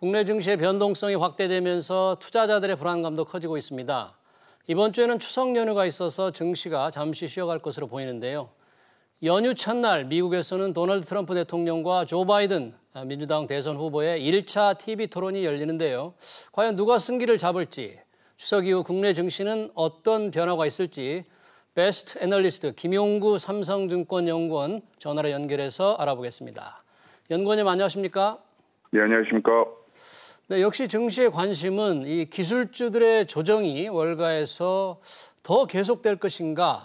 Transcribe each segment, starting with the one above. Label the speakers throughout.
Speaker 1: 국내 증시의 변동성이 확대되면서 투자자들의 불안감도 커지고 있습니다. 이번 주에는 추석 연휴가 있어서 증시가 잠시 쉬어갈 것으로 보이는데요. 연휴 첫날 미국에서는 도널드 트럼프 대통령과 조 바이든 민주당 대선 후보의 1차 TV 토론이 열리는데요. 과연 누가 승기를 잡을지, 추석 이후 국내 증시는 어떤 변화가 있을지 베스트 애널리스트 김용구 삼성증권 연구원 전화로 연결해서 알아보겠습니다. 연구원님 안녕하십니까?
Speaker 2: 네, 안녕하십니까?
Speaker 1: 네, 역시 증시의 관심은 이 기술주들의 조정이 월가에서 더 계속될 것인가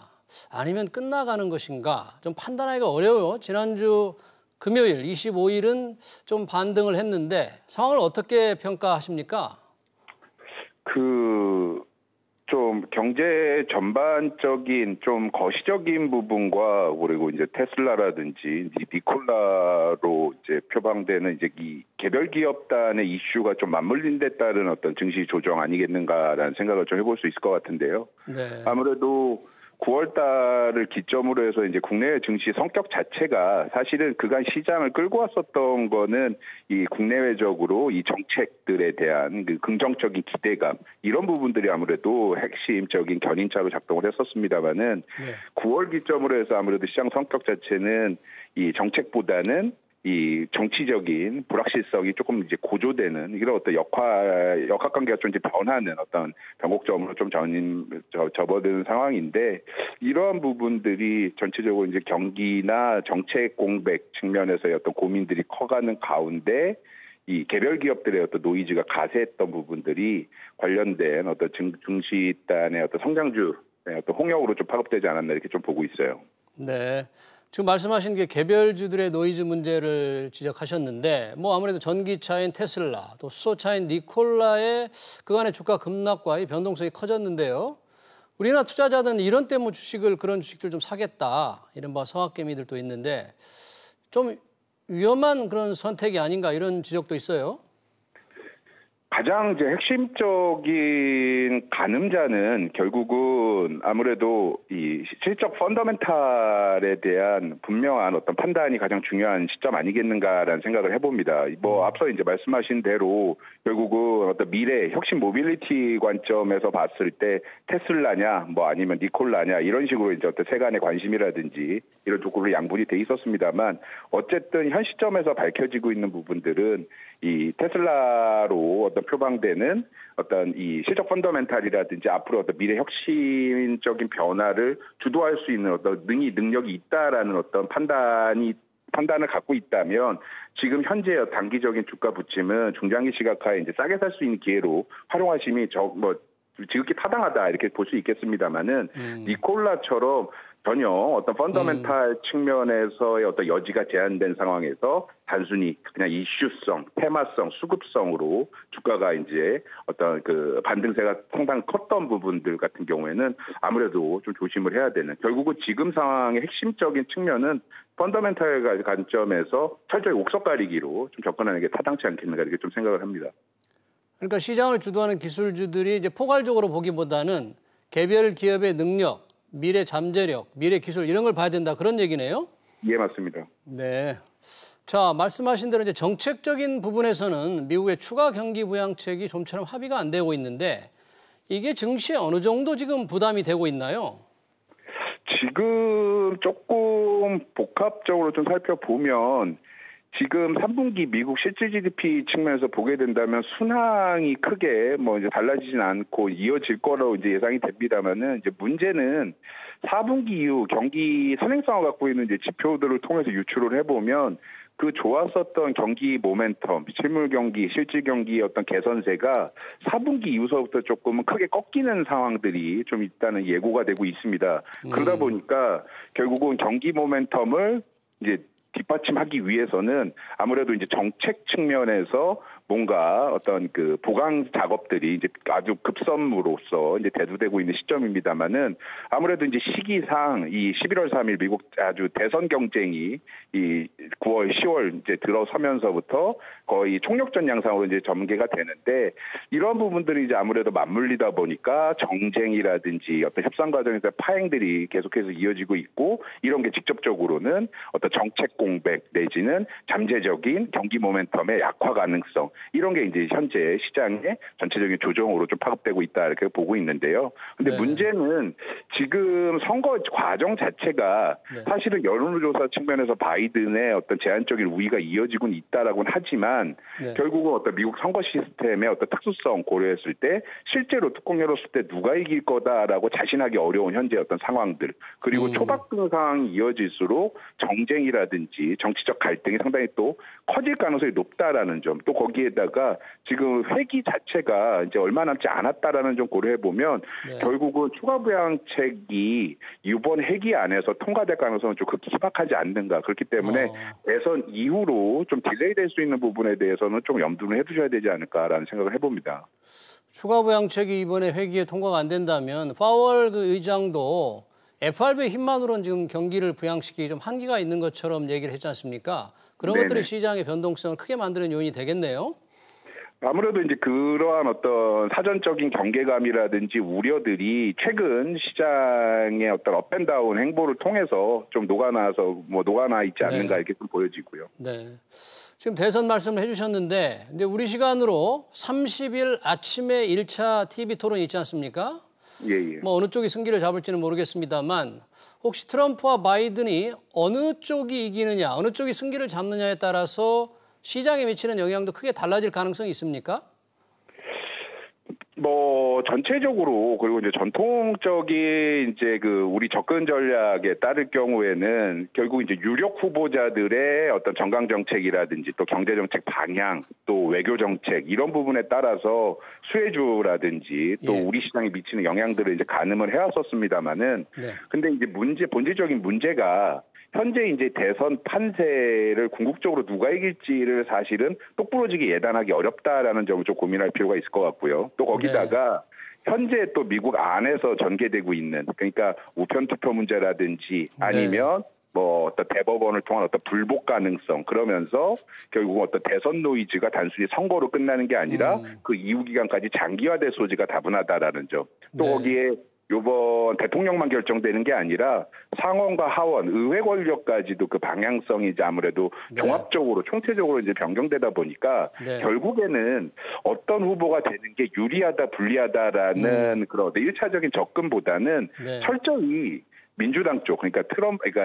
Speaker 1: 아니면 끝나가는 것인가 좀 판단하기가 어려워요. 지난주 금요일 25일은 좀 반등을 했는데 상황을 어떻게 평가하십니까?
Speaker 2: 좀 경제 전반적인 좀 거시적인 부분과 그리고 이제 테슬라라든지 니콜라로 이제 표방되는 이제 이 개별 기업단의 이슈가 좀 맞물린 데 따른 어떤 증시 조정 아니겠는가라는 생각을 좀 해볼 수 있을 것 같은데요.
Speaker 1: 네.
Speaker 2: 아무래도 9월 달을 기점으로 해서 이제 국내 증시 성격 자체가 사실은 그간 시장을 끌고 왔었던 거는 이 국내외적으로 이 정책들에 대한 그 긍정적인 기대감 이런 부분들이 아무래도 핵심적인 견인차로 작동을 했었습니다만은
Speaker 1: 네.
Speaker 2: 9월 기점으로 해서 아무래도 시장 성격 자체는 이 정책보다는 이 정치적인 불확실성이 조금 이제 고조되는 이런 어떤 역학관계가 좀 이제 변하는 어떤 변곡점으로 좀 접어드는 상황인데 이러한 부분들이 전체적으로 이제 경기나 정책 공백 측면에서의 어떤 고민들이 커가는 가운데 이 개별 기업들의 어떤 노이즈가 가세했던 부분들이 관련된 어떤 증시단의 어떤 성장주의 어떤 홍역으로 좀 파급되지 않았나 이렇게 좀 보고 있어요.
Speaker 1: 네. 지금 말씀하신 게 개별주들의 노이즈 문제를 지적하셨는데 뭐 아무래도 전기차인 테슬라 또 수소차인 니콜라의 그간의 주가 급락과 이 변동성이 커졌는데요. 우리나라 투자자들은 이런 때문에 그런 주식들 좀 사겠다 이른바 성악개미들도 있는데 좀 위험한 그런 선택이 아닌가 이런 지적도 있어요.
Speaker 2: 가장 이제 핵심적인 가늠자는 결국은 아무래도 이 실적 펀더멘탈에 대한 분명한 어떤 판단이 가장 중요한 시점 아니겠는가라는 생각을 해봅니다. 뭐 앞서 이제 말씀하신 대로 결국은 어떤 미래 혁신 모빌리티 관점에서 봤을 때 테슬라냐 뭐 아니면 니콜라냐 이런 식으로 이제 어떤 세간의 관심이라든지 이런 쪽으로 양분이 돼 있었습니다만 어쨌든 현 시점에서 밝혀지고 있는 부분들은 이 테슬라로 어떤 표방되는 어떤 이 실적 펀더멘탈이라든지 앞으로 어떤 미래 혁신적인 변화를 주도할 수 있는 어떤 능력이 있다라는 어떤 판단을 갖고 있다면 지금 현재 단기적인 주가 부침은 중장기 시각화에 이제 싸게 살 수 있는 기회로 활용하심이 지극히 타당하다 이렇게 볼 수 있겠습니다만은 니콜라처럼 전혀 어떤 펀더멘탈 측면에서의 어떤 여지가 제한된 상황에서 단순히 그냥 이슈성, 테마성, 수급성으로 주가가 이제 어떤 그 반등세가 상당히 컸던 부분들 같은 경우에는 아무래도 좀 조심을 해야 되는 결국은 지금 상황의 핵심적인 측면은 펀더멘탈 관점에서 철저히 옥석 가리기로 좀 접근하는 게 타당치 않겠는가 이렇게 좀 생각을 합니다.
Speaker 1: 그러니까 시장을 주도하는 기술주들이 이제 포괄적으로 보기보다는 개별 기업의 능력, 미래 잠재력, 미래 기술 이런 걸 봐야 된다 그런 얘기네요.
Speaker 2: 예, 맞습니다.
Speaker 1: 네. 자, 말씀하신 대로 이제 정책적인 부분에서는 미국의 추가 경기 부양책이 좀처럼 합의가 안 되고 있는데 이게 증시에 어느 정도 지금 부담이 되고 있나요?
Speaker 2: 지금 조금 복합적으로 좀 살펴보면 지금 3분기 미국 실질 GDP 측면에서 보게 된다면 순항이 크게 뭐 이제 달라지진 않고 이어질 거라고 이제 예상이 됩니다만은 이제 문제는 4분기 이후 경기 선행성을 갖고 있는 이제 지표들을 통해서 유출을 해보면 그 좋았었던 경기 모멘텀, 실물 경기, 실질 경기의 어떤 개선세가 4분기 이후서부터 조금은 크게 꺾이는 상황들이 좀 있다는 예고가 되고 있습니다. 그러다 보니까 결국은 경기 모멘텀을 이제 뒷받침하기 위해서는 아무래도 이제 정책 측면에서 뭔가 어떤 그 보강 작업들이 이제 아주 급선무로서 이제 대두되고 있는 시점입니다만은 아무래도 이제 시기상 이 11월 3일 미국 아주 대선 경쟁이 이 9월, 10월 이제 들어서면서부터 거의 총력전 양상으로 이제 전개가 되는데 이런 부분들이 이제 아무래도 맞물리다 보니까 정쟁이라든지 어떤 협상 과정에서 파행들이 계속해서 이어지고 있고 이런 게 직접적으로는 어떤 정책 공백 내지는 잠재적인 경기 모멘텀의 약화 가능성 이런 게 이제 현재 시장의 전체적인 조정으로 좀 파급되고 있다 이렇게 보고 있는데요. 근데
Speaker 1: 네.
Speaker 2: 문제는 지금 선거 과정 자체가
Speaker 1: 네.
Speaker 2: 사실은 여론조사 측면에서 바이든의 어떤 제한적인 우위가 이어지고는 있다라고는 하지만
Speaker 1: 네.
Speaker 2: 결국은 어떤 미국 선거 시스템의 어떤 특수성 고려했을 때 실제로 뚜껑 열었을 때 누가 이길 거다라고 자신하기 어려운 현재 어떤 상황들 그리고 초박등 상황이 이어질수록 정쟁이라든지 정치적 갈등이 상당히 또 커질 가능성이 높다라는 점 또 거기에다가 지금 회기 자체가 이제 얼마 남지 않았다라는 점 고려해 보면
Speaker 1: 네.
Speaker 2: 결국은 추가 부양책이 이번 회기 안에서 통과될 가능성은 좀 그렇게 희박하지 않는가 그렇기 때문에 대선 이후로 좀 딜레이될 수 있는 부분에 대해서는 좀 염두를 해두셔야 되지 않을까라는 생각을 해봅니다.
Speaker 1: 추가 부양책이 이번에 회기에 통과가 안 된다면 파월 그 의장도 FRB의 힘만으로는 지금 경기를 부양시키기 좀 한계가 있는 것처럼 얘기를 했지 않습니까? 그런
Speaker 2: 네네.
Speaker 1: 것들이 시장의 변동성을 크게 만드는 요인이 되겠네요.
Speaker 2: 아무래도 이제 그러한 어떤 사전적인 경계감이라든지 우려들이 최근 시장의 어떤 업앤다운 행보를 통해서 좀 녹아나 있지 않는가
Speaker 1: 네.
Speaker 2: 이렇게 좀 보여지고요.
Speaker 1: 네. 지금 대선 말씀을 해주셨는데, 근데 우리 시간으로 30일 아침에 1차 TV 토론이 있지 않습니까?
Speaker 2: 예.
Speaker 1: 뭐 어느 쪽이 승기를 잡을지는 모르겠습니다만 혹시 트럼프와 바이든이 어느 쪽이 이기느냐, 어느 쪽이 승기를 잡느냐에 따라서 시장에 미치는 영향도 크게 달라질 가능성이 있습니까?
Speaker 2: 뭐 전체적으로 그리고 이제 전통적인 이제 그 우리 접근 전략에 따를 경우에는 결국 이제 유력 후보자들의 어떤 정강 정책이라든지 또 경제 정책 방향 또 외교 정책 이런 부분에 따라서 수혜주라든지 또 우리 시장에 미치는 영향들을 이제 가늠을 해왔었습니다만은 근데 이제 본질적인 문제가 현재 이제 대선 판세를 궁극적으로 누가 이길지를 사실은 똑부러지게 예단하기 어렵다라는 점을 좀 고민할 필요가 있을 것 같고요. 또 거기다가 현재 또 미국 안에서 전개되고 있는 그러니까 우편 투표 문제라든지 아니면 뭐 어떤 대법원을 통한 어떤 불복 가능성 그러면서 결국 어떤 대선 노이즈가 단순히 선거로 끝나는 게 아니라 그 이후 기간까지 장기화될 소지가 다분하다라는 점. 또 거기에 요번 대통령만 결정되는 게 아니라 상원과 하원, 의회 권력까지도 그 방향성이 이제 아무래도 종합적으로 총체적으로 이제 변경되다 보니까 결국에는 어떤 후보가 되는 게 유리하다, 불리하다라는 그런 1차적인 접근보다는 철저히 민주당 쪽, 그러니까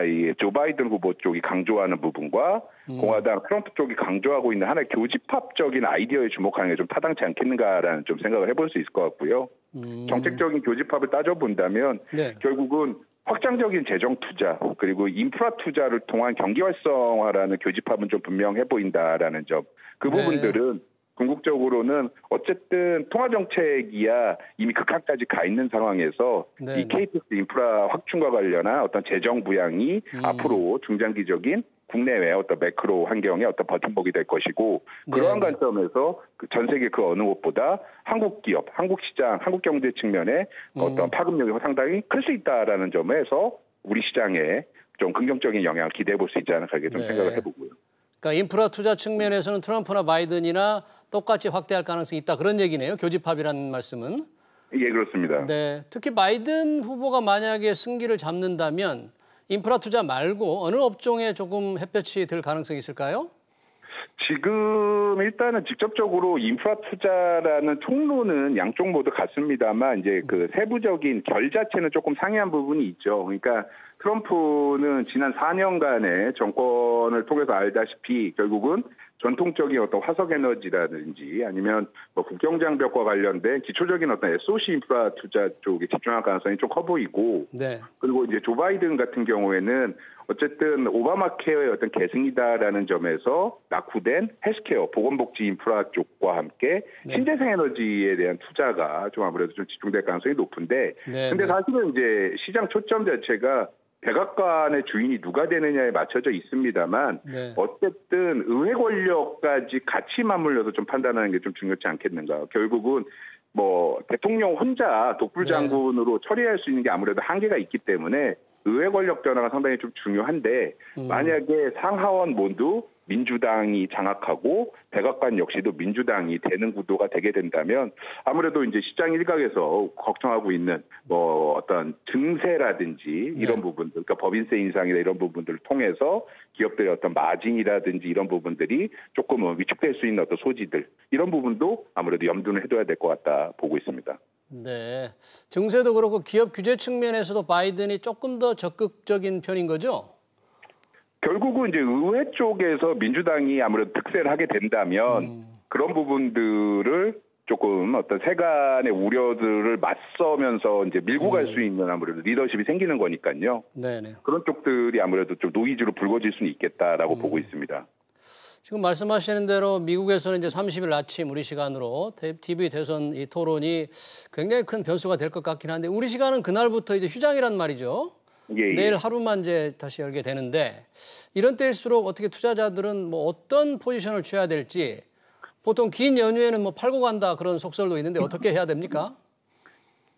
Speaker 2: 이 조 바이든 후보 쪽이 강조하는 부분과 공화당 트럼프 쪽이 강조하고 있는 하나의 교집합적인 아이디어에 주목하는 게 좀 타당치 않겠는가라는 좀 생각을 해볼 수 있을 것 같고요. 정책적인 교집합을 따져본다면 결국은 확장적인 재정 투자 그리고 인프라 투자를 통한 경기 활성화라는 교집합은 좀 분명해 보인다라는 점. 그 부분들은 궁극적으로는 어쨌든 통화정책이야 이미 극한까지 가 있는 상황에서 이 KTX 인프라 확충과 관련한 어떤 재정 부양이 앞으로 중장기적인 국내외 어떤 매크로 환경의 어떤 버팀목이 될 것이고 그러한 관점에서 전 세계 그 어느 곳보다 한국 기업, 한국 시장, 한국 경제 측면에 어떤 파급력이 상당히 클 수 있다라는 점에서 우리 시장에 좀 긍정적인 영향을 기대해 볼 수 있지 않을까 좀 생각을 해보고요.
Speaker 1: 그러니까 인프라 투자 측면에서는 트럼프나 바이든이나 똑같이 확대할 가능성이 있다 그런 얘기네요. 교집합이라는 말씀은.
Speaker 2: 예, 그렇습니다.
Speaker 1: 네, 특히 바이든 후보가 만약에 승기를 잡는다면 인프라 투자 말고 어느 업종에 조금 햇볕이 들 가능성이 있을까요?
Speaker 2: 지금 일단은 직접적으로 인프라 투자라는 통로는 양쪽 모두 같습니다만 이제 그 세부적인 결 자체는 조금 상이한 부분이 있죠. 그러니까 트럼프는 지난 4년간의 정권을 통해서 알다시피 결국은 전통적인 어떤 화석 에너지라든지 아니면 뭐 국경장벽과 관련된 기초적인 어떤 SOC 인프라 투자 쪽에 집중할 가능성이 좀 커 보이고 그리고 이제 조 바이든 같은 경우에는 어쨌든 오바마 케어의 어떤 계승이다라는 점에서 낙후된 헬스케어, 보건복지 인프라 쪽과 함께 신재생 에너지에 대한 투자가 좀 아무래도 좀 집중될 가능성이 높은데 근데 사실은 이제 시장 초점 자체가 백악관의 주인이 누가 되느냐에 맞춰져 있습니다만 어쨌든 의회 권력까지 같이 맞물려서 좀 판단하는 게 좀 중요하지 않겠는가. 결국은 뭐 대통령 혼자 독불 장군으로 처리할 수 있는 게 아무래도 한계가 있기 때문에 의회 권력 변화가 상당히 좀 중요한데 만약에 상하원 모두 민주당이 장악하고 백악관 역시도 민주당이 되는 구도가 되게 된다면 아무래도 이제 시장 일각에서 걱정하고 있는 뭐 어떤 증세라든지 이런 부분들, 그러니까 법인세 인상이나 이런 부분들을 통해서 기업들의 어떤 마진이라든지 이런 부분들이 조금은 위축될 수 있는 어떤 소지들, 이런 부분도 아무래도 염두를 해둬야 될 것 같다 보고 있습니다.
Speaker 1: 네. 증세도 그렇고 기업 규제 측면에서도 바이든이 조금 더 적극적인 편인 거죠?
Speaker 2: 결국은 이제 의회 쪽에서 민주당이 아무래도 득세를 하게 된다면 그런 부분들을 조금 어떤 세간의 우려들을 맞서면서 이제 밀고 갈 수 있는 아무래도 리더십이 생기는 거니까요.
Speaker 1: 네네.
Speaker 2: 그런 쪽들이 아무래도 좀 노이즈로 불거질 수는 있겠다라고 보고 있습니다.
Speaker 1: 지금 말씀하시는 대로 미국에서는 이제 30일 아침 우리 시간으로 TV 대선 이 토론이 굉장히 큰 변수가 될 것 같긴 한데 우리 시간은 그날부터 이제 휴장이란 말이죠.
Speaker 2: 예.
Speaker 1: 내일 하루만 이제 다시 열게 되는데 이런 때일수록 어떻게 투자자들은 뭐 어떤 포지션을 취해야 될지 보통 긴 연휴에는 뭐 팔고 간다 그런 속설도 있는데 어떻게 해야 됩니까?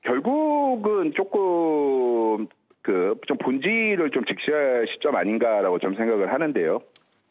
Speaker 2: 결국은 조금 좀 본질을 좀 직시할 시점 아닌가라고 좀 생각을 하는데요.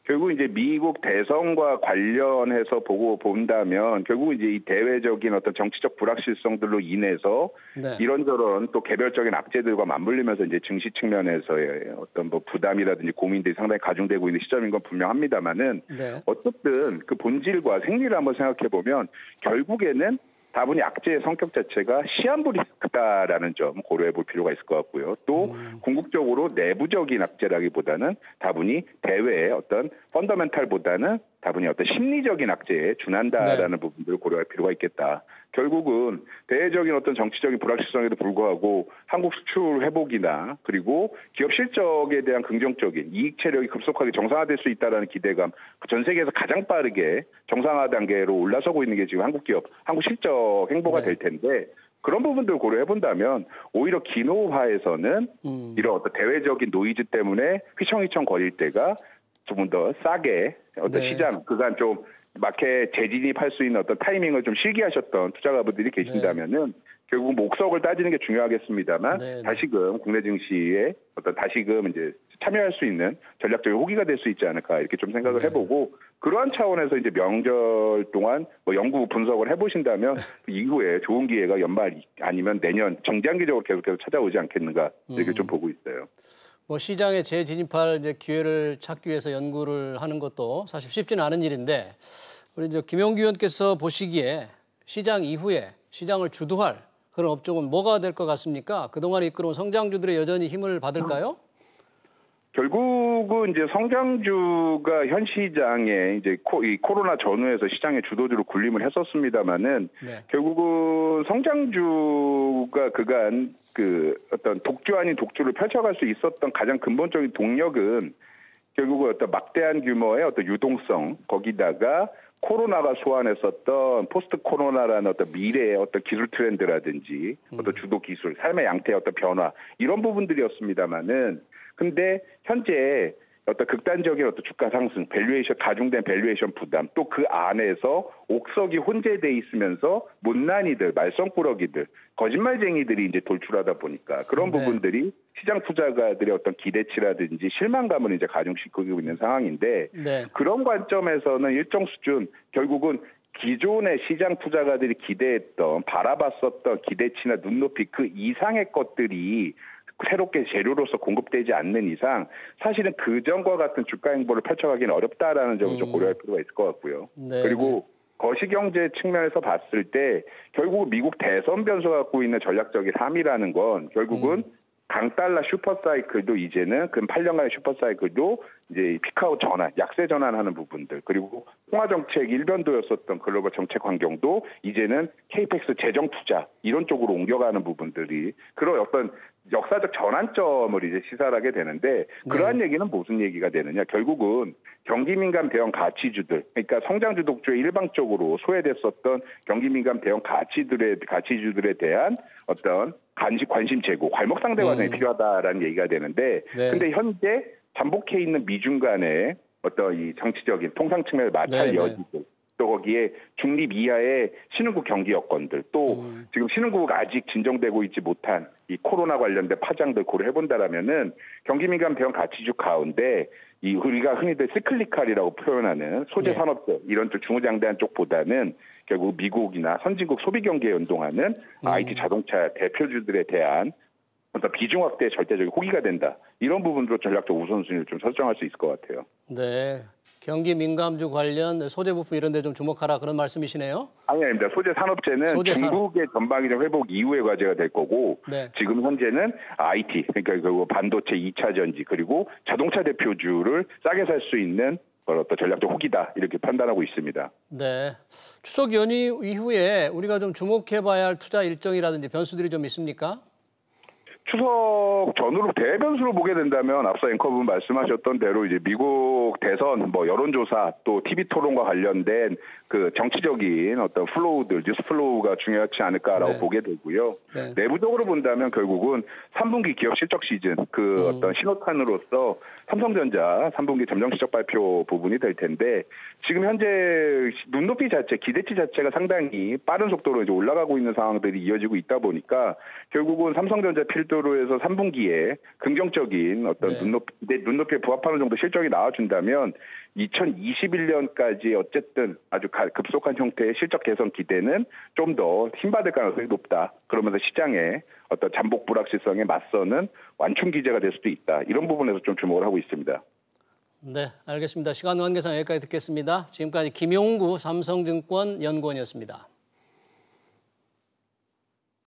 Speaker 2: 결국 이제 미국 대선과 관련해서 본다면 결국 이제 이 대외적인 어떤 정치적 불확실성들로 인해서 이런저런 또 개별적인 악재들과 맞물리면서 이제 증시 측면에서의 어떤 뭐 부담이라든지 고민들이 상당히 가중되고 있는 시점인 건 분명합니다만은 어쨌든 그 본질과 생리를 한번 생각해 보면 결국에는 다분히 악재의 성격 자체가 시한부 리스크다라는 점 고려해 볼 필요가 있을 것 같고요. 또 궁극적으로 내부적인 악재라기보다는 다분히 대외의 어떤 펀더멘탈보다는 다분히 어떤 심리적인 악재에 준한다라는 부분들을 고려할 필요가 있겠다. 결국은 대외적인 어떤 정치적인 불확실성에도 불구하고 한국 수출 회복이나 그리고 기업 실적에 대한 긍정적인 이익 체력이 급속하게 정상화될 수 있다는 기대감, 전 세계에서 가장 빠르게 정상화 단계로 올라서고 있는 게 지금 한국 기업, 한국 실적 행보가 될 텐데 그런 부분들을 고려해 본다면 오히려 기노화에서는 이런 어떤 대외적인 노이즈 때문에 휘청휘청 거릴 때가 조금 더 싸게 어떤 시장 그간 좀 마켓 재진입할 수 있는 어떤 타이밍을 좀 실기하셨던 투자가분들이 계신다면은 결국 목석을 따지는 게 중요하겠습니다만 다시금 국내 증시에 어떤 다시금 이제 참여할 수 있는 전략적인 호기가 될 수 있지 않을까 이렇게 좀 생각을 해보고 그러한 차원에서 이제 명절 동안 뭐 연구 분석을 해보신다면 그 이후에 좋은 기회가 연말 아니면 내년 정장기적으로 계속해서 찾아오지 않겠는가 이렇게 좀 보고 있어요.
Speaker 1: 뭐 시장에 재진입할 이제 기회를 찾기 위해서 연구를 하는 것도 사실 쉽지는 않은 일인데 우리 이제 김용기 의원께서 보시기에 시장 이후에 시장을 주도할 그런 업종은 뭐가 될 것 같습니까? 그동안 이끌어온 성장주들이 여전히 힘을 받을까요?
Speaker 2: 결국은 이제 성장주가 현 시장에 이제 이 코로나 전후에서 시장의 주도주로 군림을 했었습니다만은 결국은 성장주가 그간 그 어떤 독주 아닌 독주를 펼쳐갈 수 있었던 가장 근본적인 동력은 결국은 어떤 막대한 규모의 어떤 유동성 거기다가 코로나가 소환했었던 포스트 코로나라는 어떤 미래의 어떤 기술 트렌드라든지 어떤 주도 기술, 삶의 양태의 어떤 변화 이런 부분들이었습니다만은 근데 현재 어떤 극단적인 어떤 주가 상승, 밸류에이션 가중된 밸류에이션 부담, 또 그 안에서 옥석이 혼재돼 있으면서 못난이들, 말썽꾸러기들, 거짓말쟁이들이 이제 돌출하다 보니까 그런 부분들이 시장 투자가들의 어떤 기대치라든지 실망감을 이제 가중시키고 있는 상황인데 그런 관점에서는 일정 수준 결국은 기존의 시장 투자가들이 기대했던 바라봤었던 기대치나 눈높이 그 이상의 것들이 새롭게 재료로서 공급되지 않는 이상 사실은 그전과 같은 주가 행보를 펼쳐가기는 어렵다라는 점을 좀 고려할 필요가 있을 것 같고요. 그리고 거시경제 측면에서 봤을 때 결국 미국 대선 변수가 갖고 있는 전략적인 함이라는 건 결국은 강달러 슈퍼사이클도 이제는 근 8년간의 슈퍼사이클도 이제 피크아웃 전환, 약세 전환하는 부분들 그리고 통화 정책 일변도였었던 글로벌 정책 환경도 이제는 KPX 재정 투자 이런 쪽으로 옮겨가는 부분들이 그런 어떤 역사적 전환점을 이제 시사하게 되는데 그러한 얘기는 무슨 얘기가 되느냐? 결국은 경기 민감 대형 가치주들, 그러니까 성장주 독주에 일방적으로 소외됐었던 경기 민감 대형 가치주들에 대한 어떤 관심 제고, 괄목상대 과정이 필요하다라는 얘기가 되는데, 근데 현재 잠복해 있는 미중 간의 어떤 이 정치적인 통상 측면의 마찰 여지들. 또 거기에 중립 이하의 신흥국 경기 여건들 또 지금 신흥국 아직 진정되고 있지 못한 이 코로나 관련된 파장들 고려해 본다라면은 경기 민감 대형 가치주 가운데 이 우리가 흔히들 시클리칼이라고 표현하는 소재 산업재 이런 쪽 중후장대한 쪽보다는 결국 미국이나 선진국 소비 경기에 연동하는 IT 자동차 대표주들에 대한 어떤 비중 확대에 절대적인 호기가 된다. 이런 부분으로 전략적 우선순위를 좀 설정할 수 있을 것 같아요.
Speaker 1: 네, 경기 민감주 관련 소재 부품 이런 데 좀 주목하라 그런 말씀이시네요.
Speaker 2: 아닙니다. 소재 산업재는 중국의 전방위적 회복 이후의 과제가 될 거고
Speaker 1: 네.
Speaker 2: 지금 현재는 IT, 그러니까 결국 반도체 2차 전지 그리고 자동차 대표주를 싸게 살 수 있는 어떤 전략적 호기다 이렇게 판단하고 있습니다.
Speaker 1: 네, 추석 연휴 이후에 우리가 좀 주목해봐야 할 투자 일정이라든지 변수들이 좀 있습니까?
Speaker 2: 추석 전후로 대변수로 보게 된다면 앞서 앵커분 말씀하셨던 대로 이제 미국 대선, 여론조사 또 TV 토론과 관련된 그 정치적인 어떤 플로우들, 뉴스 플로우가 중요하지 않을까라고 보게 되고요. 네. 내부적으로 본다면 결국은 3분기 기업 실적 시즌 그 어떤 신호탄으로서 삼성전자 3분기 잠정 실적 발표 부분이 될 텐데 지금 현재 눈높이 자체, 기대치 자체가 상당히 빠른 속도로 이제 올라가고 있는 상황들이 이어지고 있다 보니까 결국은 삼성전자 필두로 해서 3분기에 긍정적인 어떤 눈높이에 부합하는 정도 실적이 나와준다면 2021년까지 어쨌든 아주 급속한 형태의 실적 개선 기대는 좀 더 힘받을 가능성이 높다. 그러면서 시장의 어떤 잠복 불확실성에 맞서는 완충 기제가 될 수도 있다. 이런 부분에서 좀 주목을 하고 있습니다.
Speaker 1: 네, 알겠습니다. 시간 관계상 여기까지 듣겠습니다. 지금까지 김용구 삼성증권 연구원이었습니다.